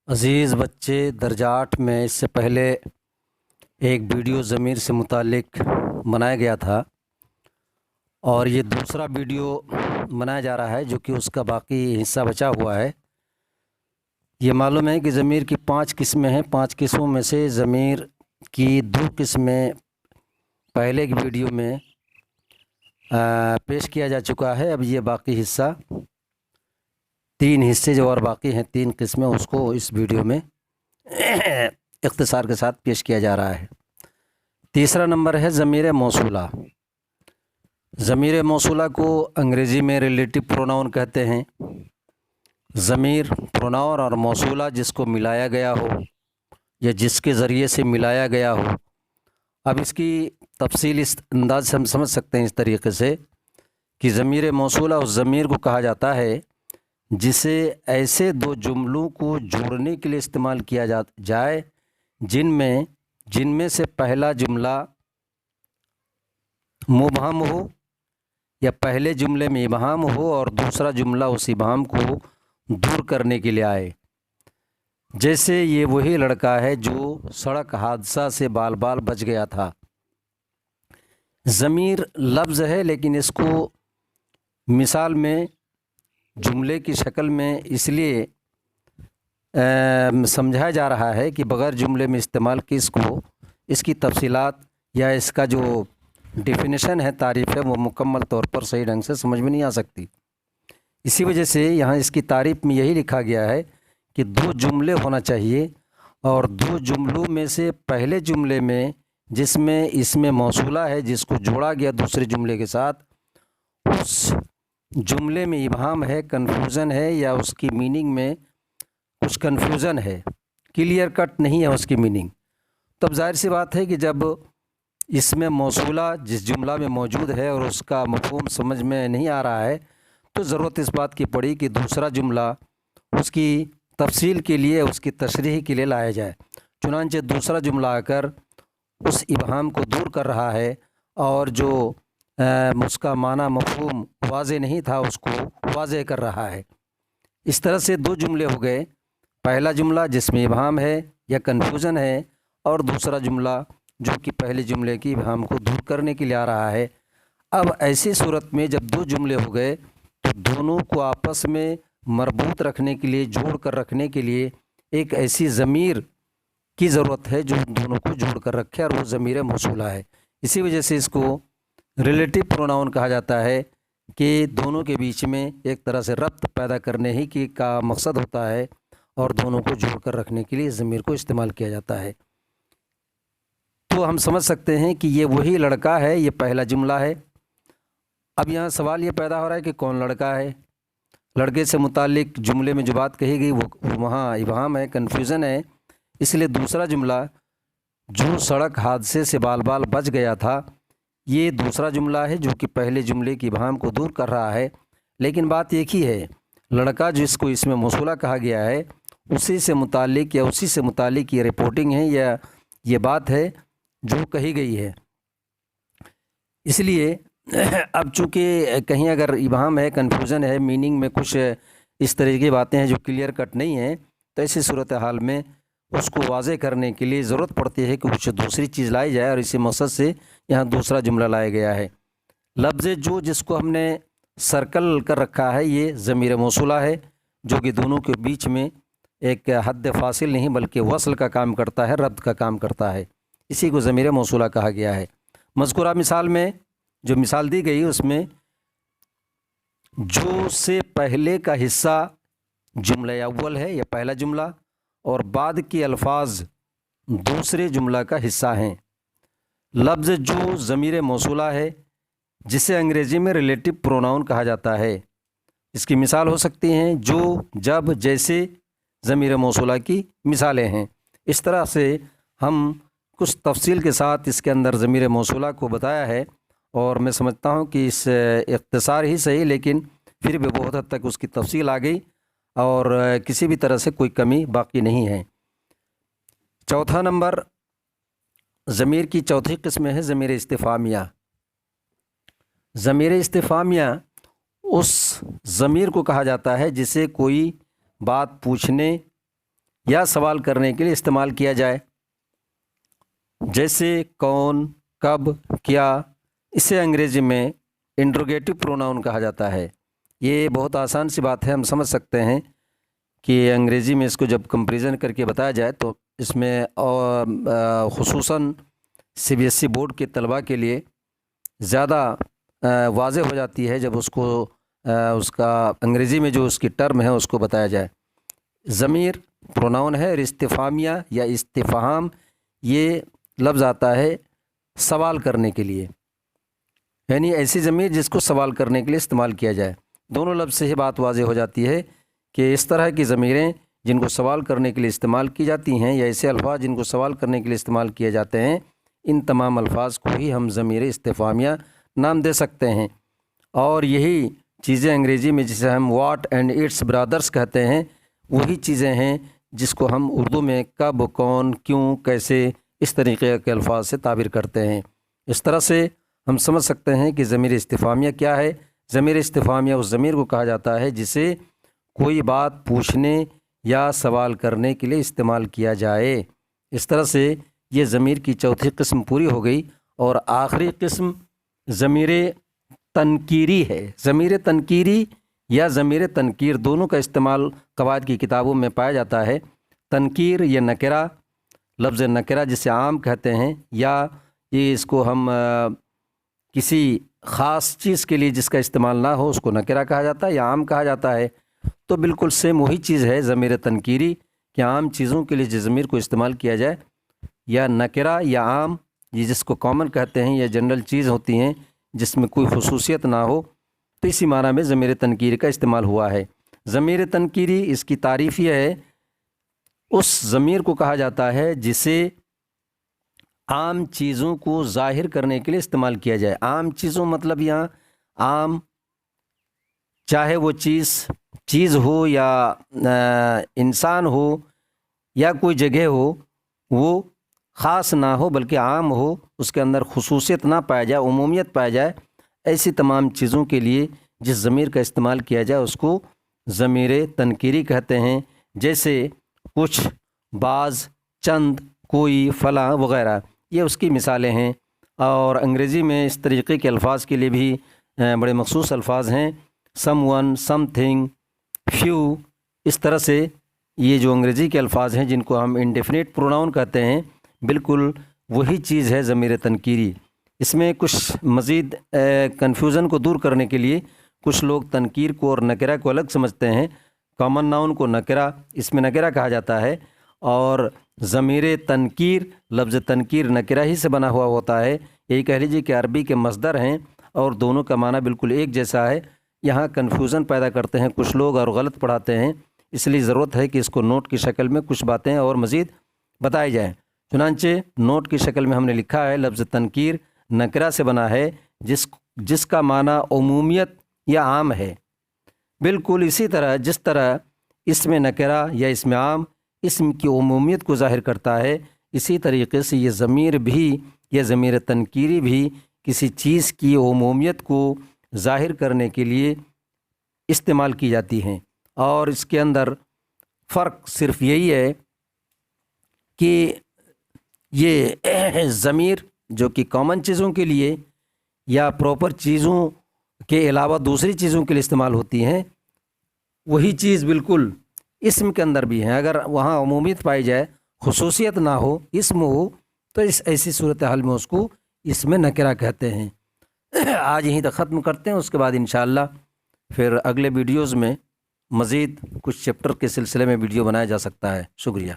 عزیز بچے، درجہ 8 میں اس سے پہلے ایک ویڈیو ضمیر سے متعلق بنایا گیا تھا اور یہ دوسرا ویڈیو بنایا جا رہا ہے جو کہ اس کا باقی حصہ بچا ہوا ہے۔ یہ معلوم ہے کہ ضمیر کی 5 قسمیں ہیں۔ 5 قسموں میں سے ضمیر کی 2 قسمیں پہلے کی ویڈیو میں پیش کیا جا چکا ہے۔ اب یہ باقی حصہ 3 حصے جو اور باقی ہیں، 3 قسمیں، اس کو اس ویڈیو میں اختصار کے ساتھ پیش کیا جا رہا ہے۔ تیسرا نمبر ہے ضمیر موصولہ۔ ضمیر موصولہ کو انگریزی میں ریلیٹو پروناؤن کہتے ہیں۔ ضمیر، پروناؤن اور موصولہ جس کو ملایا گیا ہو یا جس کے ذریعے سے ملایا گیا ہو۔ اب اس کی تفصیل اس انداز سے ہم سمجھ سکتے ہیں اس طریقے سے کہ ضمیر موصولہ اس ضمیر کو کہا جاتا ہے جسے ایسے 2 جملوں کو جوڑنے کے لیے استعمال کیا جائے جن میں سے پہلا جملہ مبہم ہو یا پہلے جملے میں ابہام ہو اور دوسرا جملہ اس ابہام کو دور کرنے کے لیے آئے۔ جیسے یہ وہی لڑکا ہے جو سڑک حادثہ سے بال بال بچ گیا تھا۔ ضمیر لفظ ہے لیکن اس کو مثال میں جملے کی شکل میں اس لیے سمجھایا جا رہا ہے کہ بغیر جملے میں استعمال کی اس کی تفصیلات یا اس کا جو ڈیفینیشن ہے، تعریف ہے، وہ مکمل طور پر صحیح ڈھنگ سے سمجھ میں نہیں آ سکتی۔ اسی وجہ سے یہاں اس کی تعریف میں یہی لکھا گیا ہے کہ 2 جملے ہونا چاہیے اور 2 جملوں میں سے پہلے جملے میں جس میں اس میں موصولہ ہے، جس کو جوڑا گیا دوسرے جملے کے ساتھ، اس جملے میں ابہام ہے، کنفیوژن ہے یا اس کی میننگ میں کچھ کنفیوژن ہے، کلیئر کٹ نہیں ہے اس کی میننگ۔ تب ظاہر سی بات ہے کہ جب اس میں موصولہ جس جملہ میں موجود ہے اور اس کا مفہوم سمجھ میں نہیں آ رہا ہے تو ضرورت اس بات کی پڑی کہ دوسرا جملہ اس کی تفصیل کے لیے، اس کی تشریح کے لیے لایا جائے۔ چنانچہ دوسرا جملہ آ کر اس ابہام کو دور کر رہا ہے اور جو اس کا معنی مفہوم واضح نہیں تھا اس کو واضح کر رہا ہے۔ اس طرح سے 2 جملے ہو گئے، پہلا جملہ جس میں ابہام ہے یا کنفیوژن ہے اور دوسرا جملہ جو کہ پہلے جملے کی ابہام کو دور کرنے کے لیے آ رہا ہے۔ اب ایسی صورت میں جب 2 جملے ہو گئے تو دونوں کو آپس میں مربوط رکھنے کے لیے، جوڑ کر رکھنے کے لیے ایک ایسی ضمیر کی ضرورت ہے جو دونوں کو جوڑ کر رکھے اور وہ ضمیر موصولہ ہے۔ اسی وجہ سے اس کو ریلیٹو پروناؤن کہا جاتا ہے کہ دونوں کے بیچ میں ایک طرح سے ربط پیدا کرنے ہی کا مقصد ہوتا ہے اور دونوں کو جوڑ کر رکھنے کے لیے ضمیر کو استعمال کیا جاتا ہے۔ تو ہم سمجھ سکتے ہیں کہ یہ وہی لڑکا ہے، یہ پہلا جملہ ہے۔ اب یہاں سوال یہ پیدا ہو رہا ہے کہ کون لڑکا ہے؟ لڑکے سے متعلق جملے میں جو بات کہی گئی وہ وہاں ابہام ہے، کنفیوژن ہے، اس لیے دوسرا جملہ جو سڑک حادثے سے بال بال بچ گیا تھا، یہ دوسرا جملہ ہے جو کہ پہلے جملے کی ابہام کو دور کر رہا ہے۔ لیکن بات ایک ہی ہے، لڑکا جس کو اس میں موصولہ کہا گیا ہے اسی سے متعلق یہ رپورٹنگ ہے یا یہ بات ہے جو کہی گئی ہے۔ اس لیے اب چونکہ کہیں اگر ابہام ہے، کنفیوژن ہے، میننگ میں کچھ اس طرح کی باتیں ہیں جو کلیئر کٹ نہیں ہیں، تو ایسی صورتحال میں اس کو واضح کرنے کے لیے ضرورت پڑتی ہے کہ کچھ دوسری چیز لائی جائے اور اسی مقصد سے یہاں دوسرا جملہ لایا گیا ہے۔ لفظ جو جس کو ہم نے سرکل کر رکھا ہے یہ ضمیر موصولہ ہے جو کہ دونوں کے بیچ میں ایک حد فاصل نہیں بلکہ وصل کا کام کرتا ہے، ربط کا کام کرتا ہے، اسی کو ضمیر موصولہ کہا گیا ہے۔ مذکورہ مثال میں جو مثال دی گئی اس میں جو سے پہلے کا حصہ جملہ اول ہے یا پہلا جملہ اور بعد کے الفاظ دوسرے جملہ کا حصہ ہیں۔ لفظ جو ضمیر موصولہ ہے جسے انگریزی میں ریلیٹو پروناؤن کہا جاتا ہے۔ اس کی مثال ہو سکتی ہیں جو، جب، جیسے، ضمیر موصولہ کی مثالیں ہیں۔ اس طرح سے ہم کچھ تفصیل کے ساتھ اس کے اندر ضمیر موصولہ کو بتایا ہے اور میں سمجھتا ہوں کہ اس اختصار ہی صحیح، لیکن پھر بھی بہت حد تک اس کی تفصیل آ گئی اور کسی بھی طرح سے کوئی کمی باقی نہیں ہے۔ چوتھا نمبر ضمیر کی چوتھی قسم ہے ضمیر استفہامیہ۔ ضمیر استفہامیہ اس ضمیر کو کہا جاتا ہے جسے کوئی بات پوچھنے یا سوال کرنے کے لیے استعمال کیا جائے، جیسے کون، کب، کیا، اسے انگریزی میں انٹروگیٹو پروناؤن کہا جاتا ہے۔ یہ بہت آسان سی بات ہے، ہم سمجھ سکتے ہیں کہ انگریزی میں اس کو جب کمپیریزن کر کے بتایا جائے تو اس میں خصوصاً CBSE بورڈ کے طلباء کے لیے زیادہ واضح ہو جاتی ہے جب اس کو اس کا انگریزی میں جو اس کی ٹرم ہے اس کو بتایا جائے۔ ضمیر پروناؤن ہے، اور استفہامیہ یا استفہام یہ لفظ آتا ہے سوال کرنے کے لیے، یعنی ایسی ضمیر جس کو سوال کرنے کے لیے استعمال کیا جائے۔ دونوں لفظ سے ہی بات واضح ہو جاتی ہے کہ اس طرح کی ضمیریں جن کو سوال کرنے کے لیے استعمال کی جاتی ہیں، یا ایسے الفاظ جن کو سوال کرنے کے لیے استعمال کیے جاتے ہیں، ان تمام الفاظ کو ہی ہم ضمیر استفہامیہ نام دے سکتے ہیں۔ اور یہی چیزیں انگریزی میں جسے ہم واٹ اینڈ اٹس برادرز کہتے ہیں، وہی چیزیں ہیں جس کو ہم اردو میں کب، کون، کیوں، کیسے، اس طریقے کے الفاظ سے تعبیر کرتے ہیں۔ اس طرح سے ہم سمجھ سکتے ہیں کہ ضمیر استفہامیہ کیا ہے۔ ضمیر استفہامیہ اس ضمیر کو کہا جاتا ہے جسے کوئی بات پوچھنے یا سوال کرنے کے لیے استعمال کیا جائے۔ اس طرح سے یہ ضمیر کی چوتھی قسم پوری ہو گئی، اور آخری قسم ضمیر تنکیری ہے۔ ضمیر تنکیری یا ضمیر تنکیر دونوں کا استعمال قواعد کی کتابوں میں پایا جاتا ہے۔ تنکیر یا نکرہ، لفظ نکرہ جسے عام کہتے ہیں، یا یہ اس کو ہم کسی خاص چیز کے لیے جس کا استعمال نہ ہو اس کو نکرہ کہا جاتا ہے یا عام کہا جاتا ہے۔ تو بالکل سیم وہی چیز ہے ضمیر تنکیری، کہ عام چیزوں کے لیے جس ضمیر کو استعمال کیا جائے، یا نکرہ یا عام، یہ جس کو کامن کہتے ہیں یا جنرل چیز ہوتی ہیں جس میں کوئی خصوصیت نہ ہو، تو اسی معنی میں ضمیر تنکیری کا استعمال ہوا ہے۔ ضمیر تنکیری اس کی تعریف یہ ہے، اس ضمیر کو کہا جاتا ہے جسے عام چیزوں کو ظاہر کرنے کے لیے استعمال کیا جائے۔ عام چیزوں مطلب یہاں عام، چاہے وہ چیز ہو یا انسان ہو یا کوئی جگہ ہو، وہ خاص نہ ہو بلکہ عام ہو، اس کے اندر خصوصیت نہ پایا جائے، عمومیت پایا جائے، ایسی تمام چیزوں کے لیے جس ضمیر کا استعمال کیا جائے اس کو ضمیر تنکیری کہتے ہیں، جیسے کچھ، بعض، چند، کوئی، فلاں وغیرہ، یہ اس کی مثالیں ہیں۔ اور انگریزی میں اس طریقے کے الفاظ کے لیے بھی بڑے مخصوص الفاظ ہیں، someone, something, few. اس طرح سے یہ جو انگریزی کے الفاظ ہیں جن کو ہم انڈیفینٹ پروناؤن کہتے ہیں، بالکل وہی چیز ہے ضمیر تنکیری۔ اس میں کچھ مزید کنفیوژن کو دور کرنے کے لیے کچھ لوگ تنکیر کو اور نکرہ کو الگ سمجھتے ہیں۔ کامن ناؤن کو نکرہ، اس میں نکرہ کہا جاتا ہے، اور ضمیر تنکیر، لفظ تنکیر نکرہ ہی سے بنا ہوا ہوتا ہے۔ یہی کہہ لیجیے کہ عربی کے مصدر ہیں اور دونوں کا معنی بالکل ایک جیسا ہے۔ یہاں کنفیوژن پیدا کرتے ہیں کچھ لوگ اور غلط پڑھاتے ہیں، اس لیے ضرورت ہے کہ اس کو نوٹ کی شکل میں کچھ باتیں اور مزید بتائی جائیں۔ چنانچہ نوٹ کی شکل میں ہم نے لکھا ہے، لفظ تنکیر نکرہ سے بنا ہے جس کا معنی عمومیت یا عام ہے۔ بالکل اسی طرح جس طرح اسم نکرہ یا اسم عام اسم کی عمومیت کو ظاہر کرتا ہے، اسی طریقے سے یہ ضمیر بھی یا ضمیر تنکیری بھی کسی چیز کی عمومیت کو ظاہر کرنے کے لیے استعمال کی جاتی ہیں۔ اور اس کے اندر فرق صرف یہی ہے کہ یہ ضمیر جو کہ کامن چیزوں کے لیے یا پراپر چیزوں کے علاوہ دوسری چیزوں کے لیے استعمال ہوتی ہیں، وہی چیز بالکل اسم کے اندر بھی ہے۔ اگر وہاں عمومیت پائی جائے، خصوصیت نہ ہو، اسم ہو، تو اس ایسی صورتحال میں اس کو اسم نکرہ کہتے ہیں۔ آج یہیں تک ختم کرتے ہیں، اس کے بعد انشاءاللہ پھر اگلے ویڈیوز میں مزید کچھ چیپٹر کے سلسلے میں ویڈیو بنایا جا سکتا ہے۔ شکریہ۔